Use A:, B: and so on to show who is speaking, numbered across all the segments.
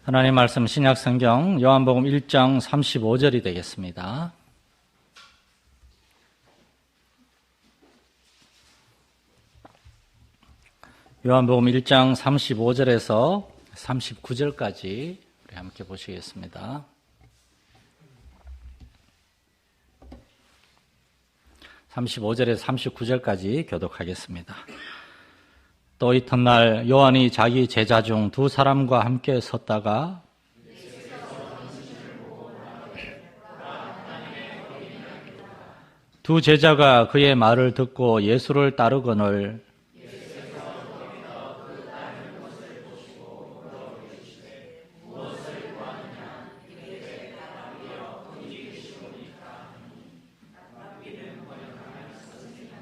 A: 하나님 말씀 신약성경 요한복음 1장 35절이 되겠습니다. 요한복음 1장 35절에서 39절까지 우리 함께 보시겠습니다. (35절에서) 39절까지 교독하겠습니다. 또 이튿날 요한이 자기 제자 중 두 사람과 함께 섰다가 두 제자가 그의 말을 듣고 예수를 따르거늘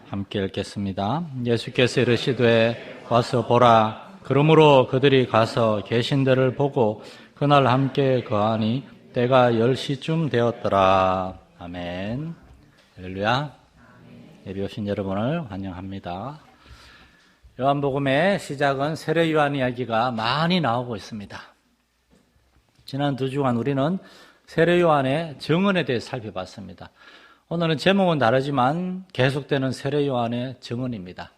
A: 함께 읽겠습니다. 예수께서 이르시되 와서 보라. 그러므로 그들이 가서 계신 데를 보고 그날 함께 거하니 때가 10시쯤 되었더라. 아멘. 할렐루야. 예배 오신 여러분을 환영합니다. 요한복음의 시작은 세례 요한 이야기가 많이 나오고 있습니다. 지난 두 주간 우리는 세례 요한의 증언에 대해 살펴봤습니다. 오늘은 제목은 다르지만 계속되는 세례 요한의 증언입니다.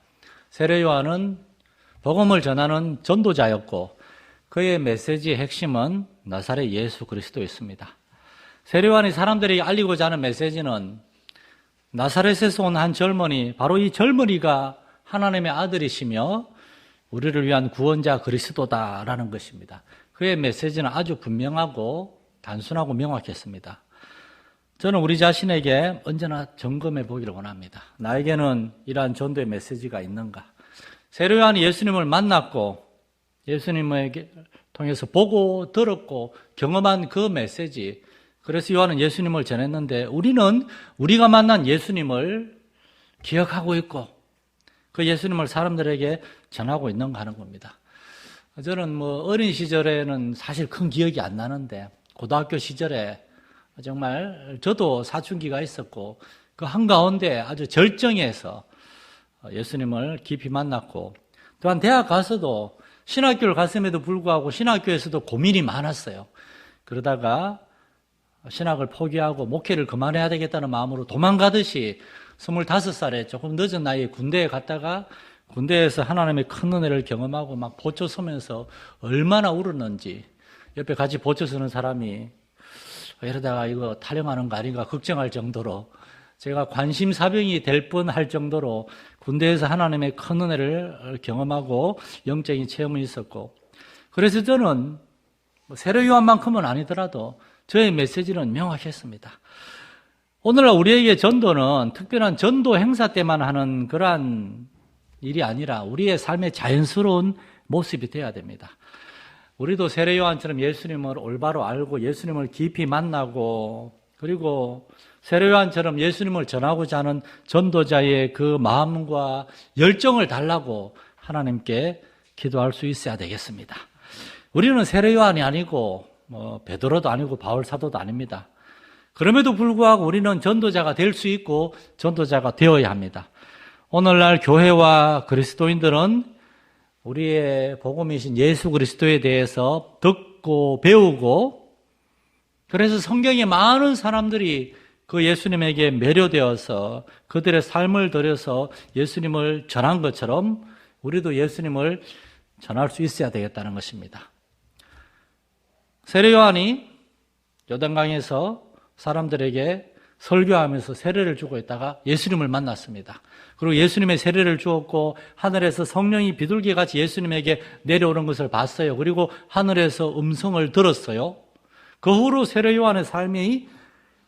A: 세례 요한은 복음을 전하는 전도자였고 그의 메시지의 핵심은 나사렛 예수 그리스도였습니다. 세례 요한이 사람들에게 알리고자 하는 메시지는 나사렛에서 온 한 젊은이, 바로 이 젊은이가 하나님의 아들이시며 우리를 위한 구원자 그리스도다라는 것입니다. 그의 메시지는 아주 분명하고 단순하고 명확했습니다. 저는 우리 자신에게 언제나 점검해 보기를 원합니다. 나에게는 이러한 전도의 메시지가 있는가? 세례 요한이 예수님을 만났고 예수님에게 통해서 보고 들었고 경험한 그 메시지, 그래서 요한은 예수님을 전했는데 우리는 우리가 만난 예수님을 기억하고 있고 그 예수님을 사람들에게 전하고 있는가 하는 겁니다. 저는 어린 시절에는 사실 큰 기억이 안 나는데 고등학교 시절에 정말 저도 사춘기가 있었고 그 한가운데 아주 절정에서 예수님을 깊이 만났고, 또한 대학 가서도 신학교를 갔음에도 불구하고 신학교에서도 고민이 많았어요. 그러다가 신학을 포기하고 목회를 그만해야 되겠다는 마음으로 도망가듯이 25살에 조금 늦은 나이에 군대에 갔다가 군대에서 하나님의 큰 은혜를 경험하고 막 보초 서면서 얼마나 울었는지, 옆에 같이 보초 서는 사람이 이러다가 이거 탈영하는 거 아닌가 걱정할 정도로, 제가 관심사병이 될 뻔할 정도로 군대에서 하나님의 큰 은혜를 경험하고 영적인 체험이 있었고, 그래서 저는 세례 요한만큼은 아니더라도 저의 메시지는 명확했습니다. 오늘날 우리에게 전도는 특별한 전도 행사 때만 하는 그러한 일이 아니라 우리의 삶의 자연스러운 모습이 되어야 됩니다. 우리도 세례 요한처럼 예수님을 올바로 알고 예수님을 깊이 만나고, 그리고 세례 요한처럼 예수님을 전하고자 하는 전도자의 그 마음과 열정을 달라고 하나님께 기도할 수 있어야 되겠습니다. 우리는 세례 요한이 아니고 베드로도 아니고 바울 사도도 아닙니다. 그럼에도 불구하고 우리는 전도자가 될 수 있고 전도자가 되어야 합니다. 오늘날 교회와 그리스도인들은 우리의 복음이신 예수 그리스도에 대해서 듣고 배우고, 그래서 성경에 많은 사람들이 그 예수님에게 매료되어서 그들의 삶을 들여서 예수님을 전한 것처럼 우리도 예수님을 전할 수 있어야 되겠다는 것입니다. 세례 요한이 요단강에서 사람들에게 설교하면서 세례를 주고 있다가 예수님을 만났습니다. 그리고 예수님의 세례를 주었고 하늘에서 성령이 비둘기같이 예수님에게 내려오는 것을 봤어요. 그리고 하늘에서 음성을 들었어요. 그 후로 세례 요한의 삶이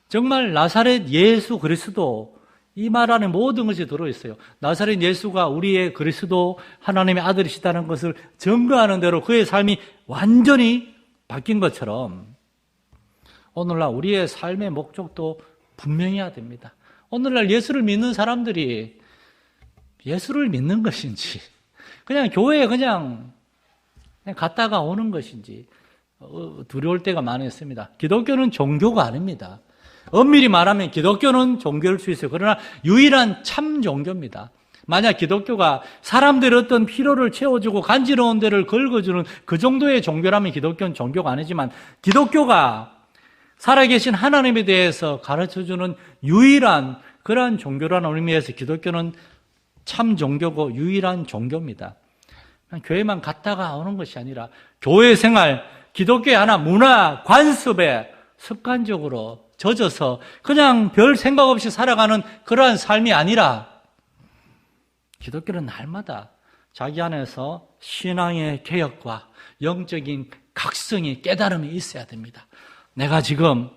A: 정말 나사렛 예수 그리스도, 이 말 안에 모든 것이 들어있어요. 나사렛 예수가 우리의 그리스도 하나님의 아들이시다는 것을 증거하는 대로 그의 삶이 완전히 바뀐 것처럼 오늘날 우리의 삶의 목적도 분명해야 됩니다. 오늘날 예수를 믿는 사람들이 예수를 믿는 것인지 그냥 교회에 그냥 갔다가 오는 것인지 두려울 때가 많았습니다. 기독교는 종교가 아닙니다. 엄밀히 말하면 기독교는 종교일 수 있어요. 그러나 유일한 참 종교입니다. 만약 기독교가 사람들의 어떤 필요를 채워주고 간지러운 데를 긁어주는 그 정도의 종교라면 기독교는 종교가 아니지만, 기독교가 살아계신 하나님에 대해서 가르쳐주는 유일한 그러한 종교라는 의미에서 기독교는 참 종교고 유일한 종교입니다. 교회만 갔다가 오는 것이 아니라 교회 생활, 기독교의 하나 문화, 관습에 습관적으로 젖어서 그냥 별 생각 없이 살아가는 그러한 삶이 아니라, 기독교는 날마다 자기 안에서 신앙의 개혁과 영적인 각성이, 깨달음이 있어야 됩니다. 내가 지금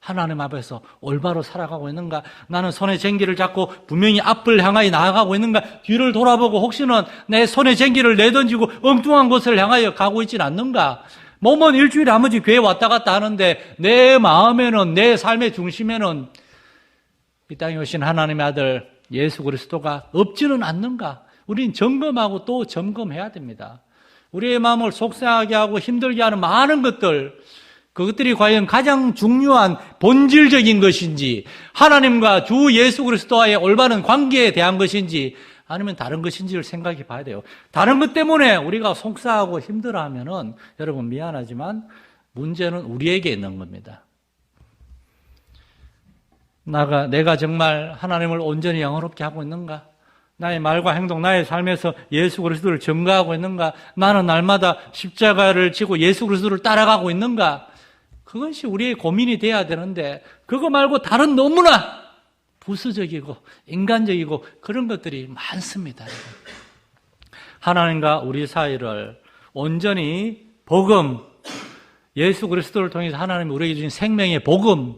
A: 하나님 앞에서 올바로 살아가고 있는가? 나는 손에 쟁기를 잡고 분명히 앞을 향하여 나아가고 있는가? 뒤를 돌아보고 혹시는 내 손에 쟁기를 내던지고 엉뚱한 곳을 향하여 가고 있지는 않는가? 몸은 일주일에 한 번씩 교회 왔다 갔다 하는데 내 마음에는, 내 삶의 중심에는 이 땅에 오신 하나님의 아들 예수 그리스도가 없지는 않는가? 우린 점검하고 또 점검해야 됩니다. 우리의 마음을 속상하게 하고 힘들게 하는 많은 것들, 그것들이 과연 가장 중요한 본질적인 것인지, 하나님과 주 예수 그리스도와의 올바른 관계에 대한 것인지, 아니면 다른 것인지를 생각해 봐야 돼요. 다른 것 때문에 우리가 속상하고 힘들어하면은, 여러분 미안하지만 문제는 우리에게 있는 겁니다. 내가 정말 하나님을 온전히 영화롭게 하고 있는가? 나의 말과 행동, 나의 삶에서 예수 그리스도를 증거하고 있는가? 나는 날마다 십자가를 지고 예수 그리스도를 따라가고 있는가? 그것이 우리의 고민이 돼야 되는데, 그거 말고 다른 너무나 부수적이고 인간적이고 그런 것들이 많습니다. 하나님과 우리 사이를 온전히 복음, 예수 그리스도를 통해서 하나님이 우리에게 주신 생명의 복음,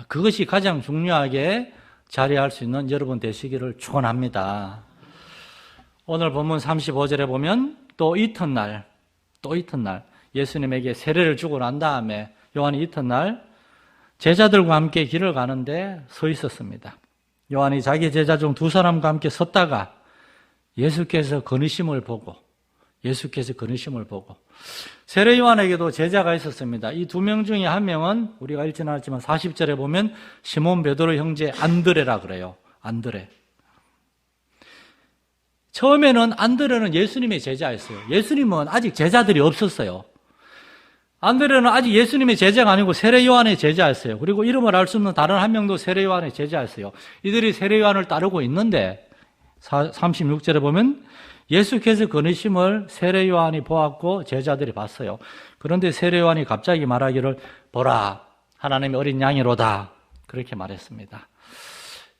A: 그것이 가장 중요하게 자리할 수 있는 여러분 되시기를 축원합니다. 오늘 본문 35절에 보면 또 이튿날 예수님에게 세례를 주고 난 다음에 요한이 이튿날 제자들과 함께 길을 가는데 서 있었습니다. 요한이 자기 제자 중 두 사람과 함께 섰다가 예수께서 건의심을 보고 세례 요한에게도 제자가 있었습니다. 이 두 명 중에 한 명은 우리가 읽지는 않았지만 40절에 보면 시몬 베드로 형제 안드레라 그래요. 안드레. 처음에는 안드레는 예수님의 제자였어요. 예수님은 아직 제자들이 없었어요. 안드레는 아직 예수님의 제자가 아니고 세례 요한의 제자였어요. 그리고 이름을 알 수 없는 다른 한 명도 세례 요한의 제자였어요. 이들이 세례 요한을 따르고 있는데 36절에 보면 예수께서 건의심을 세례 요한이 보았고 제자들이 봤어요. 그런데 세례 요한이 갑자기 말하기를 보라 하나님의 어린 양이로다 그렇게 말했습니다.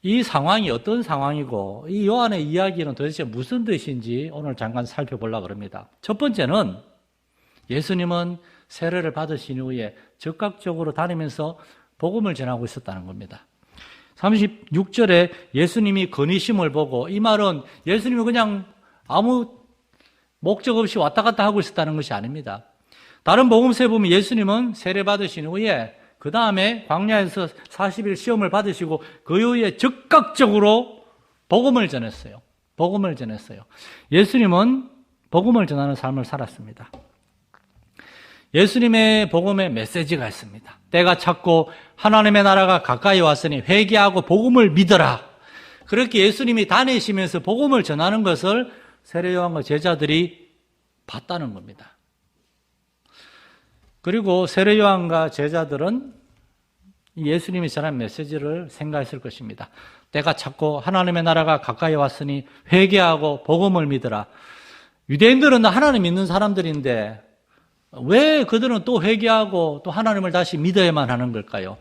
A: 이 상황이 어떤 상황이고 이 요한의 이야기는 도대체 무슨 뜻인지 오늘 잠깐 살펴보려고 합니다. 첫 번째는 예수님은 세례를 받으신 이후에 적극적으로 다니면서 복음을 전하고 있었다는 겁니다. 36절에 예수님이 건의심을 보고, 이 말은 예수님이 그냥 아무 목적 없이 왔다 갔다 하고 있었다는 것이 아닙니다. 다른 복음서에 보면 예수님은 세례 받으신 후에 그 다음에 광야에서 40일 시험을 받으시고 그 이후에 적극적으로 복음을 전했어요. 예수님은 복음을 전하는 삶을 살았습니다. 예수님의 복음에 메시지가 있습니다. 때가 찼고 하나님의 나라가 가까이 왔으니 회개하고 복음을 믿어라. 그렇게 예수님이 다니시면서 복음을 전하는 것을 세례 요한과 제자들이 봤다는 겁니다. 그리고 세례 요한과 제자들은 예수님이 전한 메시지를 생각했을 것입니다. 때가 찼고 하나님의 나라가 가까이 왔으니 회개하고 복음을 믿어라. 유대인들은 하나님 믿는 사람들인데 왜 그들은 또 회개하고 또 하나님을 다시 믿어야만 하는 걸까요?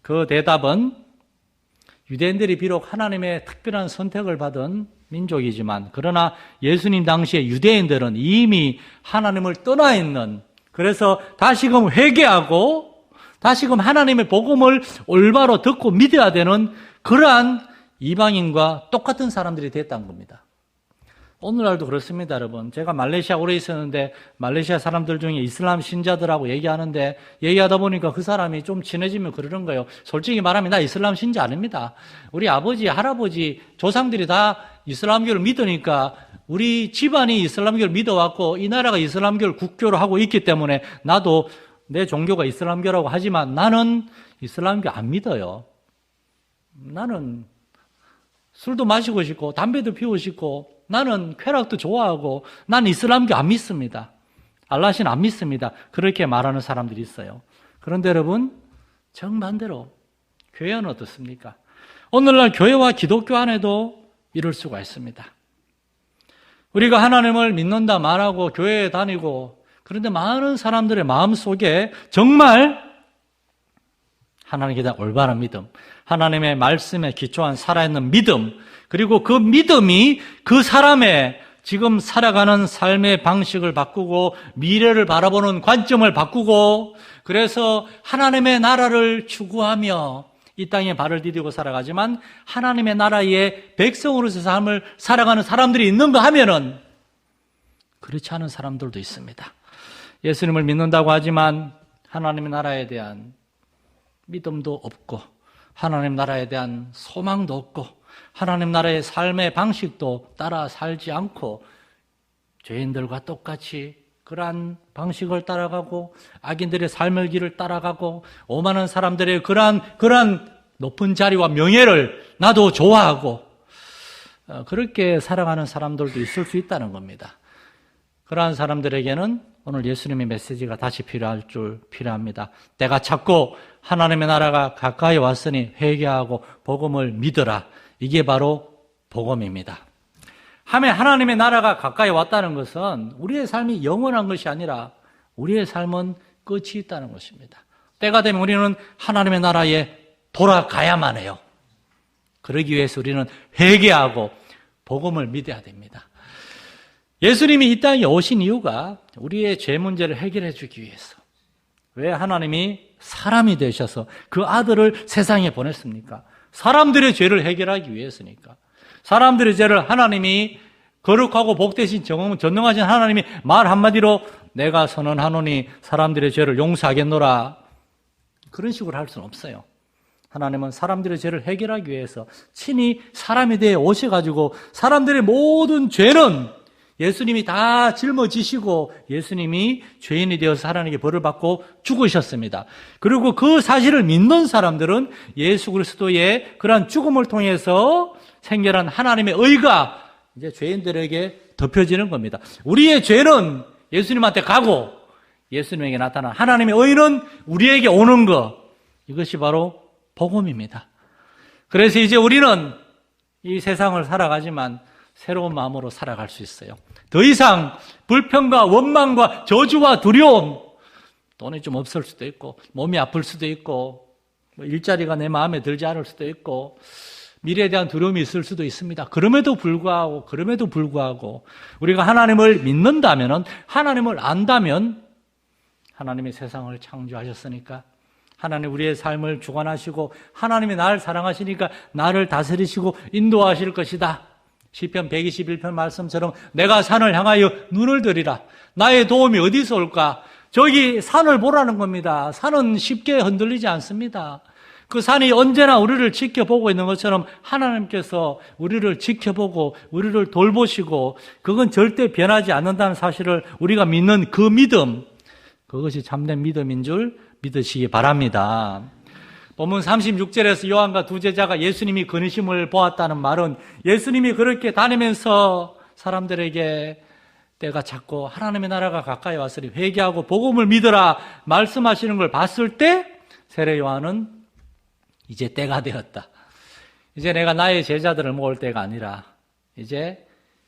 A: 그 대답은 유대인들이 비록 하나님의 특별한 선택을 받은 민족이지만, 그러나 예수님 당시에 유대인들은 이미 하나님을 떠나 있는, 그래서 다시금 회개하고 다시금 하나님의 복음을 올바로 듣고 믿어야 되는 그러한 이방인과 똑같은 사람들이 됐다는 겁니다. 오늘날도 그렇습니다, 여러분. 제가 말레이시아 오래 있었는데 말레이시아 사람들 중에 이슬람 신자들하고 얘기하다 보니까 그 사람이 좀 친해지면 그러는 거예요. 솔직히 말하면 나 이슬람 신자 아닙니다. 우리 아버지, 할아버지, 조상들이 다 이슬람교를 믿으니까 우리 집안이 이슬람교를 믿어왔고 이 나라가 이슬람교를 국교로 하고 있기 때문에 나도 내 종교가 이슬람교라고 하지만 나는 이슬람교 안 믿어요. 나는 술도 마시고 싶고 담배도 피우고 싶고 나는 쾌락도 좋아하고 난 이슬람교 안 믿습니다. 알라신 안 믿습니다. 그렇게 말하는 사람들이 있어요. 그런데 여러분, 정반대로 교회는 어떻습니까? 오늘날 교회와 기독교 안에도 이럴 수가 있습니다. 우리가 하나님을 믿는다 말하고 교회에 다니고, 그런데 많은 사람들의 마음속에 정말 하나님에 대한 올바른 믿음, 하나님의 말씀에 기초한 살아있는 믿음, 그리고 그 믿음이 그 사람의 지금 살아가는 삶의 방식을 바꾸고 미래를 바라보는 관점을 바꾸고, 그래서 하나님의 나라를 추구하며 이 땅에 발을 디디고 살아가지만 하나님의 나라의 백성으로서 삶을 살아가는 사람들이 있는가 하면은 그렇지 않은 사람들도 있습니다. 예수님을 믿는다고 하지만 하나님의 나라에 대한 믿음도 없고, 하나님 나라에 대한 소망도 없고, 하나님 나라의 삶의 방식도 따라 살지 않고 죄인들과 똑같이 그러한 방식을 따라가고 악인들의 삶의 길을 따라가고 오만한 사람들의 그러한 높은 자리와 명예를 나도 좋아하고 그렇게 살아가는 사람들도 있을 수 있다는 겁니다. 그러한 사람들에게는 오늘 예수님의 메시지가 다시 필요합니다. 때가 찼고 하나님의 나라가 가까이 왔으니 회개하고 복음을 믿으라. 이게 바로 복음입니다. 하나님의 나라가 가까이 왔다는 것은 우리의 삶이 영원한 것이 아니라 우리의 삶은 끝이 있다는 것입니다. 때가 되면 우리는 하나님의 나라에 돌아가야만 해요. 그러기 위해서 우리는 회개하고 복음을 믿어야 됩니다. 예수님이 이 땅에 오신 이유가 우리의 죄 문제를 해결해 주기 위해서. 왜 하나님이 사람이 되셔서 그 아들을 세상에 보냈습니까? 사람들의 죄를 해결하기 위해서니까. 사람들의 죄를 하나님이 거룩하고 복되신 전능하신 하나님이 말 한마디로 내가 선언하노니 사람들의 죄를 용서하겠노라. 그런 식으로 할 수는 없어요. 하나님은 사람들의 죄를 해결하기 위해서 친히 사람에 대해 오셔가지고 사람들의 모든 죄는 예수님이 다 짊어지시고 예수님이 죄인이 되어서 하나님께 벌을 받고 죽으셨습니다. 그리고 그 사실을 믿는 사람들은 예수 그리스도의 그러한 죽음을 통해서 생겨난 하나님의 의가 이제 죄인들에게 덮여지는 겁니다. 우리의 죄는 예수님한테 가고 예수님에게 나타난 하나님의 의는 우리에게 오는 것, 이것이 바로 복음입니다. 그래서 이제 우리는 이 세상을 살아가지만 새로운 마음으로 살아갈 수 있어요. 더 이상 불평과 원망과 저주와 두려움, 돈이 좀 없을 수도 있고 몸이 아플 수도 있고 일자리가 내 마음에 들지 않을 수도 있고 미래에 대한 두려움이 있을 수도 있습니다. 그럼에도 불구하고 우리가 하나님을 믿는다면, 하나님을 안다면 하나님이 세상을 창조하셨으니까 하나님 우리의 삶을 주관하시고 하나님이 나를 사랑하시니까 나를 다스리시고 인도하실 것이다. 시편 121편 말씀처럼 내가 산을 향하여 눈을 들이라. 나의 도움이 어디서 올까? 저기 산을 보라는 겁니다. 산은 쉽게 흔들리지 않습니다. 그 산이 언제나 우리를 지켜보고 있는 것처럼 하나님께서 우리를 지켜보고 우리를 돌보시고 그건 절대 변하지 않는다는 사실을 우리가 믿는 그 믿음, 그것이 참된 믿음인 줄 믿으시기 바랍니다. 본문 36절에서 요한과 두 제자가 예수님이 근심을 보았다는 말은 예수님이 그렇게 다니면서 사람들에게 때가 찼고 하나님의 나라가 가까이 왔으니 회개하고 복음을 믿으라 말씀하시는 걸 봤을 때 세례 요한은 이제 때가 되었다. 이제 내가 나의 제자들을 모을 때가 아니라 이제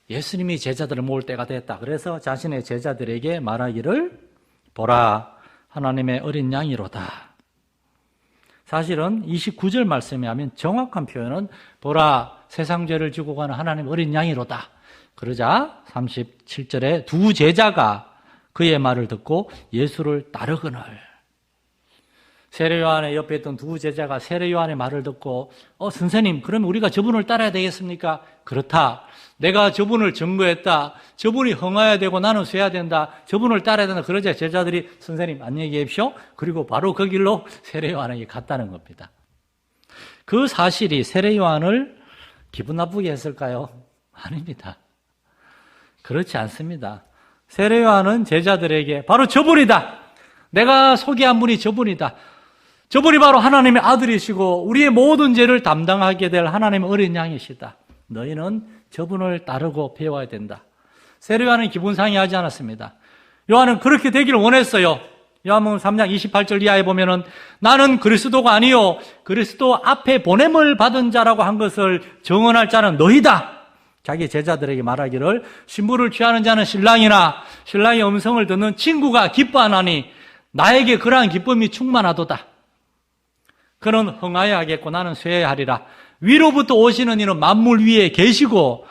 A: 예수님이 제자들을 모을 때가 됐다. 그래서 자신의 제자들에게 말하기를 보라 하나님의 어린 양이로다. 사실은 29절 말씀에 하면 정확한 표현은 보라 세상 죄를 지고 가는 하나님 어린 양이로다. 그러자 37절에 두 제자가 그의 말을 듣고 예수를 따르거늘. 세례 요한의 옆에 있던 두 제자가 세례 요한의 말을 듣고 선생님 그러면 우리가 저분을 따라야 되겠습니까? 그렇다. 내가 저분을 증거했다. 저분이 흥해야 되고 나는 쇠야 된다. 저분을 따라야 된다. 그러자 제자들이 선생님 안녕히 계십시오. 그리고 바로 그 길로 세례 요한에게 갔다는 겁니다. 그 사실이 세례 요한을 기분 나쁘게 했을까요? 아닙니다. 그렇지 않습니다. 세례 요한은 제자들에게 바로 저분이다. 내가 소개한 분이 저분이다. 저분이 바로 하나님의 아들이시고 우리의 모든 죄를 담당하게 될 하나님의 어린 양이시다. 너희는 저분을 따르고 배워야 된다. 세례 요한은 기분 상해하지 않았습니다. 요한은 그렇게 되기를 원했어요. 요한복음 3장 28절 이하에 보면은 나는 그리스도가 아니요 그리스도 앞에 보냄을 받은 자라고 한 것을 증언할 자는 너희다. 자기 제자들에게 말하기를 신부를 취하는 자는 신랑이나 신랑의 음성을 듣는 친구가 기뻐하나니 나에게 그러한 기쁨이 충만하도다. 그는 흥하여 하겠고 나는 쇠하리라. 위로부터 오시는 이는 만물 위에 계시고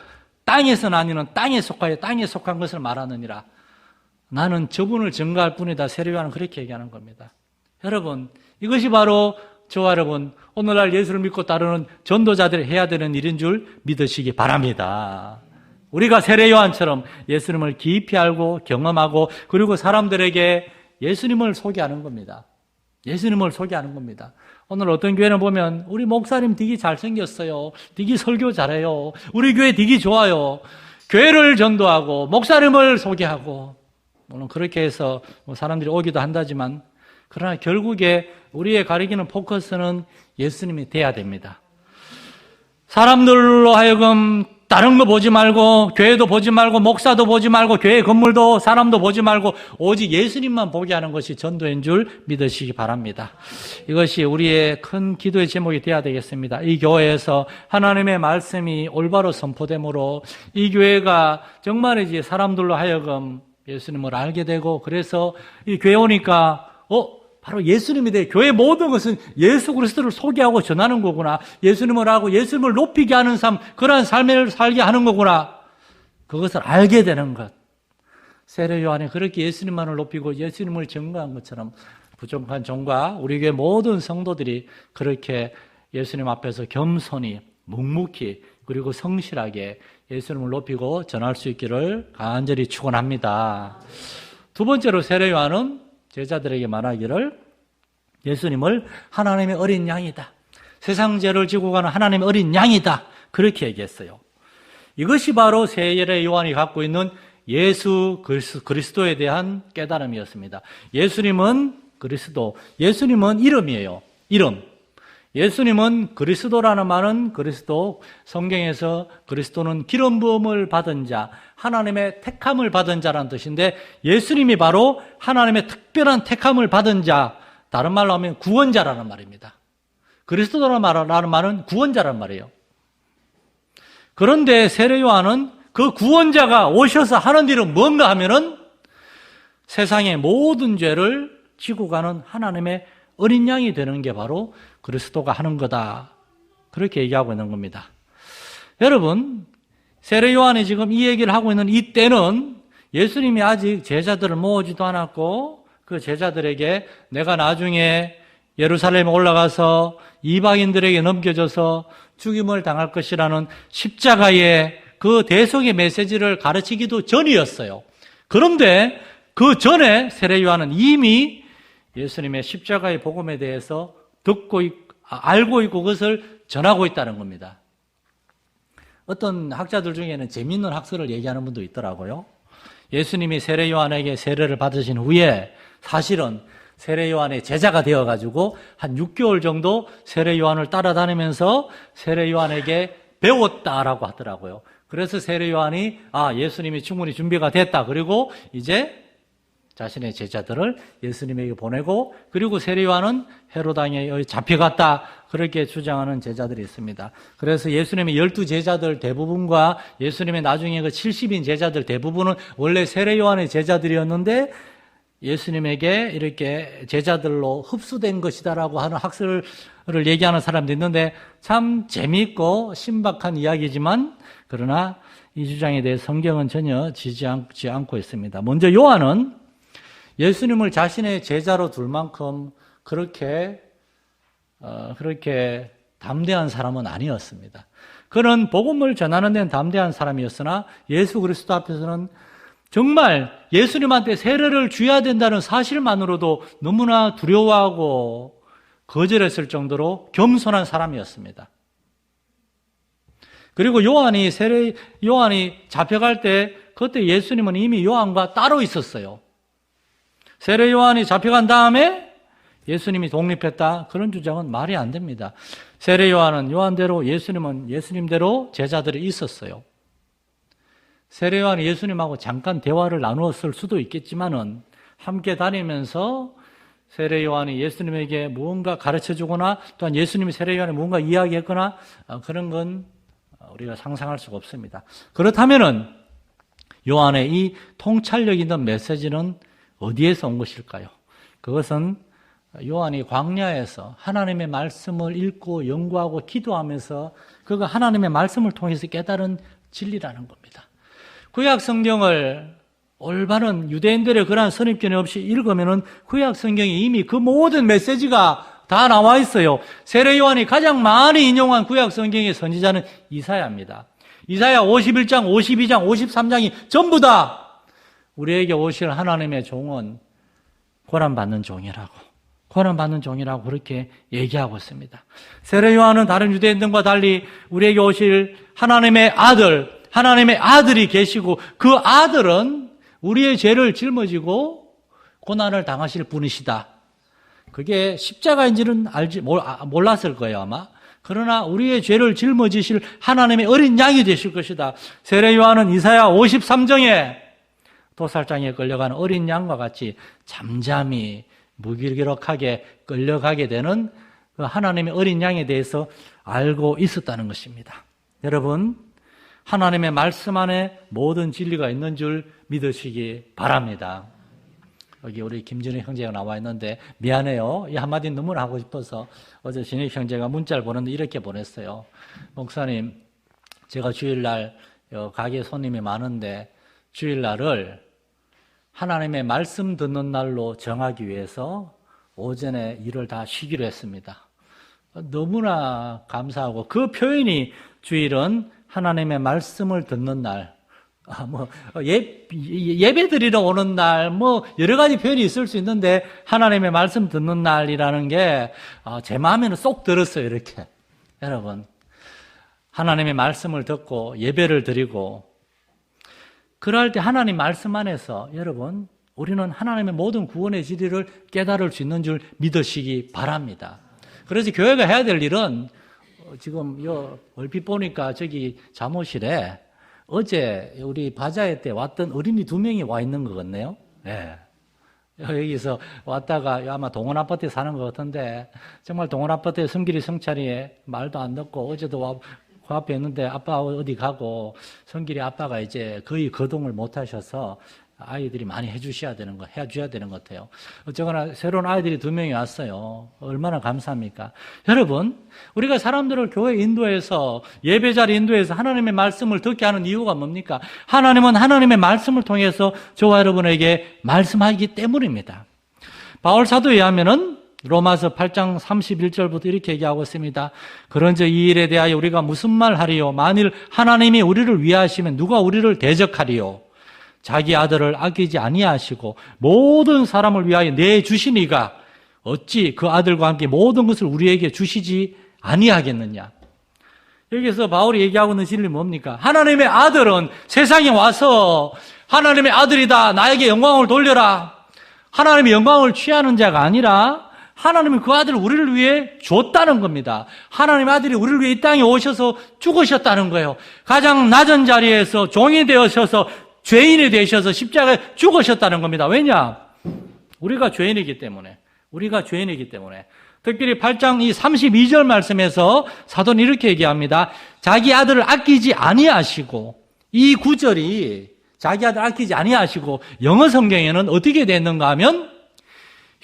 A: 땅에서 난 이는 땅에 속하여 땅에 속한 것을 말하느니라. 나는 저분을 증거할 뿐이다. 세례 요한은 그렇게 얘기하는 겁니다. 여러분, 이것이 바로 저와 여러분 오늘날 예수를 믿고 따르는 전도자들이 해야 되는 일인 줄 믿으시기 바랍니다. 우리가 세례 요한처럼 예수님을 깊이 알고 경험하고 그리고 사람들에게 예수님을 소개하는 겁니다. 예수님을 소개하는 겁니다. 오늘 어떤 교회는 보면 우리 목사님 되게 잘생겼어요. 되게 설교 잘해요. 우리 교회 되게 좋아요. 교회를 전도하고 목사님을 소개하고 물론 그렇게 해서 사람들이 오기도 한다지만 그러나 결국에 우리의 가리키는 포커스는 예수님이 돼야 됩니다. 사람들로 하여금 다른 거 보지 말고 교회도 보지 말고 목사도 보지 말고 교회 건물도 사람도 보지 말고 오직 예수님만 보게 하는 것이 전도인 줄 믿으시기 바랍니다. 이것이 우리의 큰 기도의 제목이 되어야 되겠습니다. 이 교회에서 하나님의 말씀이 올바로 선포되므로 이 교회가 정말이지 사람들로 하여금 예수님을 알게 되고 그래서 이 교회 오니까 바로 예수님이 돼. 교회 모든 것은 예수 그리스도를 소개하고 전하는 거구나. 예수님을 하고 예수님을 높이게 하는 삶, 그러한 삶을 살게 하는 거구나. 그것을 알게 되는 것. 세례 요한이 그렇게 예수님만을 높이고 예수님을 증거한 것처럼 부족한 종과 우리 교회 모든 성도들이 그렇게 예수님 앞에서 겸손히 묵묵히 그리고 성실하게 예수님을 높이고 전할 수 있기를 간절히 축원합니다. 두 번째로 세례 요한은 제자들에게 말하기를 예수님을 하나님의 어린 양이다. 세상 죄를 지고 가는 하나님의 어린 양이다. 그렇게 얘기했어요. 이것이 바로 세례 요한이 갖고 있는 예수 그리스도에 대한 깨달음이었습니다. 예수님은 그리스도, 예수님은 이름이에요. 이름. 예수님은 그리스도라는 말은 그리스도, 성경에서 그리스도는 기름 부음을 받은 자, 하나님의 택함을 받은 자라는 뜻인데 예수님이 바로 하나님의 특별한 택함을 받은 자, 다른 말로 하면 구원자라는 말입니다. 그리스도라는 말은 구원자라는 말이에요. 그런데 세례 요한은 그 구원자가 오셔서 하는 일은 뭔가 하면은 세상의 모든 죄를 지고 가는 하나님의 어린 양이 되는 게 바로 그리스도가 하는 거다. 그렇게 얘기하고 있는 겁니다. 여러분, 세례 요한이 지금 이 얘기를 하고 있는 이때는 예수님이 아직 제자들을 모으지도 않았고 그 제자들에게 내가 나중에 예루살렘에 올라가서 이방인들에게 넘겨져서 죽임을 당할 것이라는 십자가의 그 대속의 메시지를 가르치기도 전이었어요. 그런데 그 전에 세례 요한은 이미 예수님의 십자가의 복음에 대해서 알고 있고 그것을 전하고 있다는 겁니다. 어떤 학자들 중에는 재미있는 학설을 얘기하는 분도 있더라고요. 예수님이 세례 요한에게 세례를 받으신 후에 사실은 세례 요한의 제자가 되어가지고 한 6개월 정도 세례 요한을 따라다니면서 세례 요한에게 배웠다라고 하더라고요. 그래서 세례 요한이 예수님이 충분히 준비가 됐다. 그리고 이제 자신의 제자들을 예수님에게 보내고 그리고 세례 요한은 헤로당에 잡혀갔다. 그렇게 주장하는 제자들이 있습니다. 그래서 예수님의 12제자들 대부분과 예수님의 나중에 그 70인 제자들 대부분은 원래 세례 요한의 제자들이었는데 예수님에게 이렇게 제자들로 흡수된 것이다라고 하는 학설을 얘기하는 사람도 있는데 참 재미있고 신박한 이야기지만 그러나 이 주장에 대해 성경은 전혀 지지하지 않고 있습니다. 먼저 요한은 예수님을 자신의 제자로 둘 만큼 그렇게 담대한 사람은 아니었습니다. 그는 복음을 전하는 데는 담대한 사람이었으나 예수 그리스도 앞에서는 정말 예수님한테 세례를 줘야 된다는 사실만으로도 너무나 두려워하고 거절했을 정도로 겸손한 사람이었습니다. 그리고 요한이 잡혀갈 때 그때 예수님은 이미 요한과 따로 있었어요. 세례 요한이 잡혀간 다음에 예수님이 독립했다. 그런 주장은 말이 안 됩니다. 세례 요한은 요한대로, 예수님은 예수님대로 제자들이 있었어요. 세례 요한이 예수님하고 잠깐 대화를 나누었을 수도 있겠지만은 함께 다니면서 세례 요한이 예수님에게 무언가 가르쳐주거나 또한 예수님이 세례 요한에 무언가 이야기했거나 그런 건 우리가 상상할 수가 없습니다. 그렇다면은 요한의 이 통찰력 있는 메시지는 어디에서 온 것일까요? 그것은 요한이 광야에서 하나님의 말씀을 읽고 연구하고 기도하면서 그가 하나님의 말씀을 통해서 깨달은 진리라는 겁니다. 구약 성경을 올바른 유대인들의 그러한 선입견이 없이 읽으면은 구약 성경에 이미 그 모든 메시지가 다 나와 있어요. 세례 요한이 가장 많이 인용한 구약 성경의 선지자는 이사야입니다. 이사야 51장, 52장, 53장이 전부 다 우리에게 오실 하나님의 종은 고난받는 종이라고 그렇게 얘기하고 있습니다. 세례 요한은 다른 유대인들과 달리 우리에게 오실 하나님의 아들이 계시고 그 아들은 우리의 죄를 짊어지고 고난을 당하실 분이시다. 그게 십자가인지는 몰랐을 거예요, 아마. 그러나 우리의 죄를 짊어지실 하나님의 어린 양이 되실 것이다. 세례 요한은 이사야 53장에 도살장에 끌려가는 어린 양과 같이 잠잠히 무기력하게 끌려가게 되는 그 하나님의 어린 양에 대해서 알고 있었다는 것입니다. 여러분, 하나님의 말씀 안에 모든 진리가 있는 줄 믿으시기 바랍니다. 여기 우리 김준희 형제가 나와 있는데 미안해요. 이 한마디 너무나 하고 싶어서 어제 진희 형제가 문자를 보냈는데 이렇게 보냈어요. 목사님, 제가 주일날 가게 손님이 많은데 주일날을 하나님의 말씀 듣는 날로 정하기 위해서 오전에 일을 다 쉬기로 했습니다. 너무나 감사하고 그 표현이 주일은 하나님의 말씀을 듣는 날, 예배 드리러 오는 날, 여러 가지 표현이 있을 수 있는데, 하나님의 말씀 듣는 날이라는 게, 제 마음에는 쏙 들었어요, 이렇게. 여러분, 하나님의 말씀을 듣고 예배를 드리고, 그럴 때 하나님 말씀 안에서, 여러분, 우리는 하나님의 모든 구원의 진리를 깨달을 수 있는 줄 믿으시기 바랍니다. 그래서 교회가 해야 될 일은, 지금 얼핏 보니까 저기 잠옷실에 어제 우리 바자회 때 왔던 어린이 2명이 와 있는 것 같네요. 네. 여기서 왔다가 아마 동원 아파트에 사는 것 같은데 정말 동원 아파트에 성길이 성찰이에 말도 안 듣고 어제도 그 앞에 있는데 아빠 어디 가고 성길이 아빠가 이제 거의 거동을 못 하셔서 아이들이 많이 해줘야 되는 것 같아요. 어쩌거나 새로운 아이들이 2명이 왔어요. 얼마나 감사합니까? 여러분, 우리가 사람들을 교회 인도해서 예배자리 인도해서 하나님의 말씀을 듣게 하는 이유가 뭡니까? 하나님은 하나님의 말씀을 통해서 저와 여러분에게 말씀하기 때문입니다. 바울 사도에 의하면은 로마서 8장 31절부터 이렇게 얘기하고 있습니다. 그런즉 이 일에 대하여 우리가 무슨 말 하리요? 만일 하나님이 우리를 위하시면 누가 우리를 대적하리요? 자기 아들을 아끼지 아니하시고 모든 사람을 위하여 내주시니가 어찌 그 아들과 함께 모든 것을 우리에게 주시지 아니하겠느냐. 여기서 바울이 얘기하고 있는 진리는 뭡니까? 하나님의 아들은 세상에 와서 하나님의 아들이다, 나에게 영광을 돌려라, 하나님의 영광을 취하는 자가 아니라 하나님이 그 아들을 우리를 위해 줬다는 겁니다. 하나님의 아들이 우리를 위해 이 땅에 오셔서 죽으셨다는 거예요. 가장 낮은 자리에서 종이 되어셔서 죄인이 되셔서 십자가에 죽으셨다는 겁니다. 왜냐? 우리가 죄인이기 때문에. 특별히 8장 이 32절 말씀에서 사도는 이렇게 얘기합니다. 자기 아들을 아끼지 아니하시고, 이 구절이 자기 아들 아끼지 아니하시고, 영어 성경에는 어떻게 됐는가 하면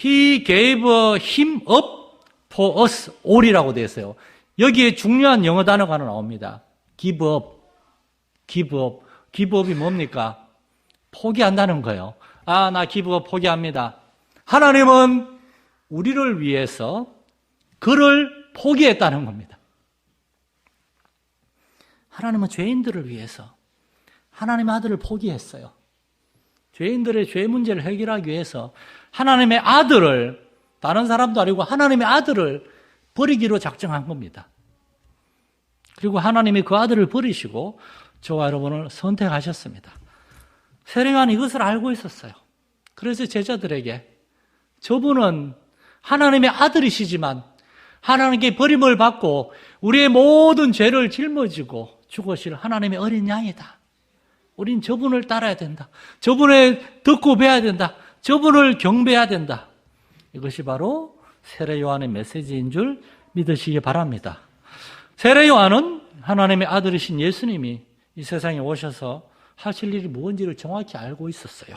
A: He gave him up for us all이라고 되어 있어요. 여기에 중요한 영어 단어가 하나 나옵니다. give up. 기브업이 뭡니까? 포기한다는 거예요. 나 기브업 포기합니다. 하나님은 우리를 위해서 그를 포기했다는 겁니다. 하나님은 죄인들을 위해서 하나님의 아들을 포기했어요. 죄인들의 죄 문제를 해결하기 위해서 하나님의 아들을, 다른 사람도 아니고 하나님의 아들을 버리기로 작정한 겁니다. 그리고 하나님이 그 아들을 버리시고 저와 여러분을 선택하셨습니다. 세례 요한이 이것을 알고 있었어요. 그래서 제자들에게 저분은 하나님의 아들이시지만 하나님께 버림을 받고 우리의 모든 죄를 짊어지고 죽으실 하나님의 어린 양이다. 우린 저분을 따라야 된다. 저분을 듣고 배워야 된다. 저분을 경배해야 된다. 이것이 바로 세례 요한의 메시지인 줄 믿으시기 바랍니다. 세례 요한은 하나님의 아들이신 예수님이 이 세상에 오셔서 하실 일이 뭔지를 정확히 알고 있었어요.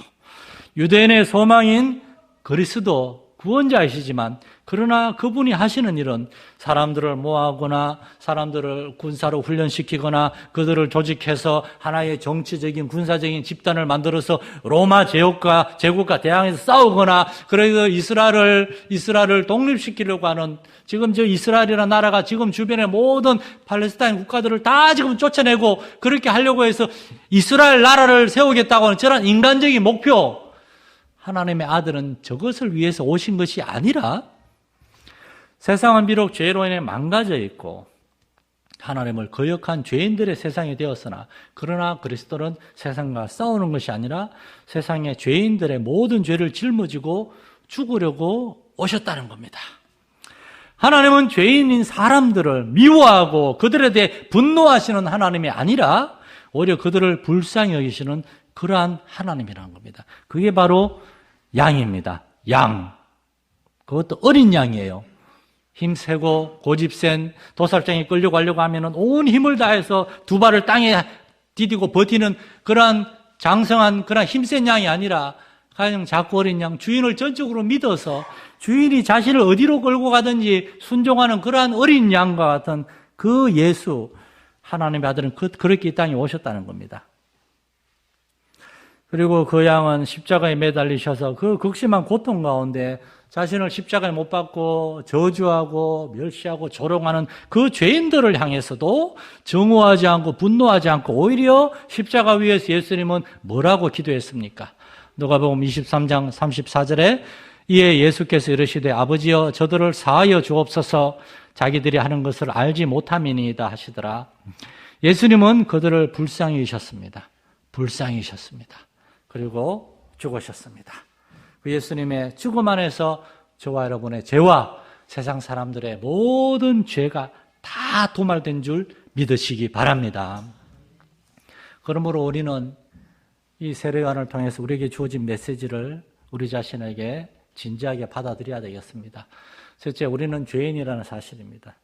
A: 유대인의 소망인 그리스도 구원자이시지만 그러나 그분이 하시는 일은 사람들을 모아거나 사람들을 군사로 훈련시키거나 그들을 조직해서 하나의 정치적인 군사적인 집단을 만들어서 로마 제국과 대항해서 싸우거나 그래서 이스라엘을 독립시키려고 하는 지금 저 이스라엘이라는 나라가 지금 주변의 모든 팔레스타인 국가들을 다 지금 쫓아내고 그렇게 하려고 해서 이스라엘 나라를 세우겠다고 하는 저런 인간적인 목표, 하나님의 아들은 저것을 위해서 오신 것이 아니라 세상은 비록 죄로 인해 망가져 있고 하나님을 거역한 죄인들의 세상이 되었으나 그러나 그리스도는 세상과 싸우는 것이 아니라 세상의 죄인들의 모든 죄를 짊어지고 죽으려고 오셨다는 겁니다. 하나님은 죄인인 사람들을 미워하고 그들에 대해 분노하시는 하나님이 아니라 오히려 그들을 불쌍히 여기시는 그러한 하나님이라는 겁니다. 그게 바로 양입니다. 양. 그것도 어린 양이에요. 힘세고 고집센 도살장에 끌려가려고 하면 온 힘을 다해서 두 발을 땅에 디디고 버티는 그러한 장성한 그러한 힘센 양이 아니라 가장 작고 어린 양, 주인을 전적으로 믿어서 주인이 자신을 어디로 끌고 가든지 순종하는 그러한 어린 양과 같은 그 예수, 하나님의 아들은 그렇게 이 땅에 오셨다는 겁니다. 그리고 그 양은 십자가에 매달리셔서 그 극심한 고통 가운데 자신을 십자가에 못 박고 저주하고 멸시하고 조롱하는 그 죄인들을 향해서도 정오하지 않고 분노하지 않고 오히려 십자가 위에서 예수님은 뭐라고 기도했습니까? 누가복음 23장 34절에 이에 예수께서 이르시되 아버지여 저들을 사하여 주옵소서 자기들이 하는 것을 알지 못함이니이다 하시더라. 예수님은 그들을 불쌍히 여기셨습니다. 불쌍히 여기셨습니다. 그리고 죽으셨습니다. 그 예수님의 죽음 안에서 저와 여러분의 죄와 세상 사람들의 모든 죄가 다 도말된 줄 믿으시기 바랍니다. 그러므로 우리는 이 세례 요한을 통해서 우리에게 주어진 메시지를 우리 자신에게 진지하게 받아들여야 되겠습니다. 첫째, 우리는 죄인이라는 사실입니다.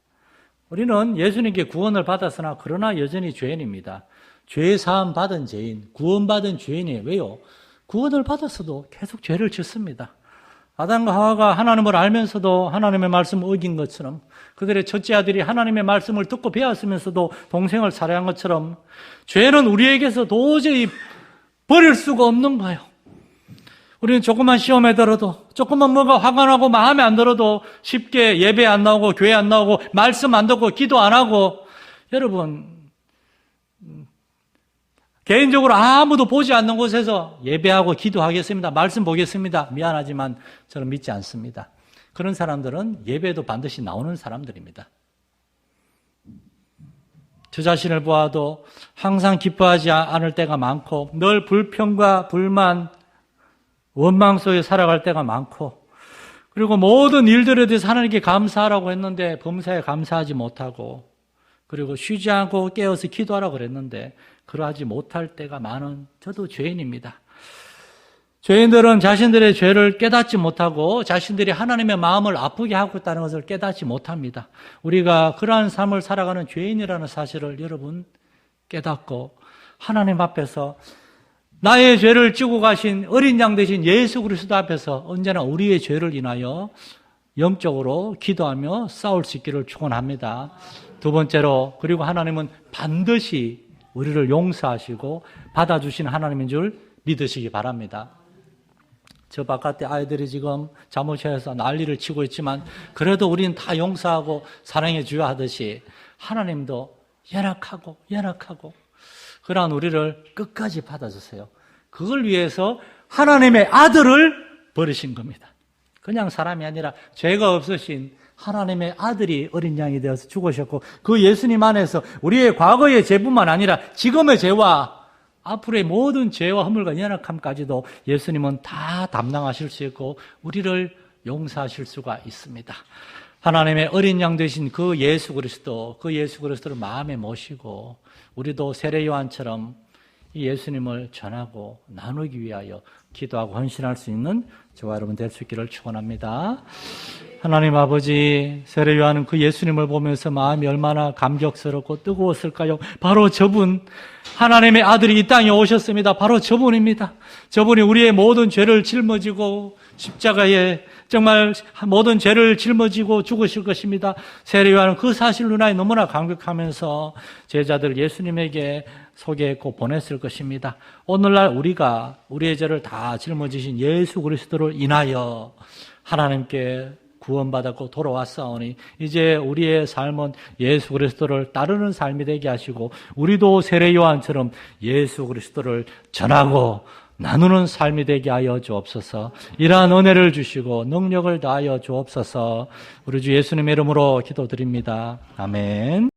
A: 우리는 예수님께 구원을 받았으나 그러나 여전히 죄인입니다. 죄 사함 받은 죄인, 구원받은 죄인이에요. 왜요? 구원을 받았어도 계속 죄를 짓습니다. 아담과 하와가 하나님을 알면서도 하나님의 말씀을 어긴 것처럼 그들의 첫째 아들이 하나님의 말씀을 듣고 배웠으면서도 동생을 살해한 것처럼 죄는 우리에게서 도저히 버릴 수가 없는 거예요. 우리는 조금만 시험에 들어도 조금만 뭐가 화가 나고 마음에 안 들어도 쉽게 예배 안 나오고 교회 안 나오고 말씀 안 듣고 기도 안 하고 여러분 개인적으로 아무도 보지 않는 곳에서 예배하고 기도하겠습니다. 말씀 보겠습니다. 미안하지만 저는 믿지 않습니다. 그런 사람들은 예배도 반드시 나오는 사람들입니다. 저 자신을 보아도 항상 기뻐하지 않을 때가 많고 늘 불평과 불만, 원망 속에 살아갈 때가 많고 그리고 모든 일들에 대해서 하나님께 감사하라고 했는데 범사에 감사하지 못하고 그리고 쉬지 않고 깨어서 기도하라고 그랬는데 그러하지 못할 때가 많은 저도 죄인입니다. 죄인들은 자신들의 죄를 깨닫지 못하고 자신들이 하나님의 마음을 아프게 하고 있다는 것을 깨닫지 못합니다. 우리가 그러한 삶을 살아가는 죄인이라는 사실을 여러분 깨닫고 하나님 앞에서 나의 죄를 지고 가신 어린 양 되신 예수 그리스도 앞에서 언제나 우리의 죄를 인하여 영적으로 기도하며 싸울 수 있기를 축원합니다. 두 번째로 그리고 하나님은 반드시 우리를 용서하시고 받아주시는 하나님인 줄 믿으시기 바랍니다. 저 바깥에 아이들이 지금 잠옷에서 난리를 치고 있지만 그래도 우리는 다 용서하고 사랑해 주야 하듯이 하나님도 연약하고 그러한 우리를 끝까지 받아주세요. 그걸 위해서 하나님의 아들을 버리신 겁니다. 그냥 사람이 아니라 죄가 없으신 하나님의 아들이 어린 양이 되어서 죽으셨고 그 예수님 안에서 우리의 과거의 죄뿐만 아니라 지금의 죄와 앞으로의 모든 죄와 허물과 연약함까지도 예수님은 다 담당하실 수 있고 우리를 용서하실 수가 있습니다. 하나님의 어린 양 되신 그 예수 그리스도를 마음에 모시고 우리도 세례 요한처럼 이 예수님을 전하고 나누기 위하여 기도하고 헌신할 수 있는 저와 여러분 될 수 있기를 축원합니다. 하나님 아버지, 세례 요한은 그 예수님을 보면서 마음이 얼마나 감격스럽고 뜨거웠을까요? 바로 저분, 하나님의 아들이 이 땅에 오셨습니다. 바로 저분입니다. 저분이 우리의 모든 죄를 짊어지고 십자가에 정말 모든 죄를 짊어지고 죽으실 것입니다. 세례 요한은 그 사실 누나에 너무나 감격하면서 제자들 예수님에게 소개했고 보냈을 것입니다. 오늘날 우리가 우리의 죄를 다 짊어지신 예수 그리스도를 인하여 하나님께 구원받았고 돌아왔사오니 이제 우리의 삶은 예수 그리스도를 따르는 삶이 되게 하시고 우리도 세례 요한처럼 예수 그리스도를 전하고 나누는 삶이 되게 하여 주옵소서. 이러한 은혜를 주시고 능력을 다하여 주옵소서. 우리 주 예수님의 이름으로 기도드립니다. 아멘.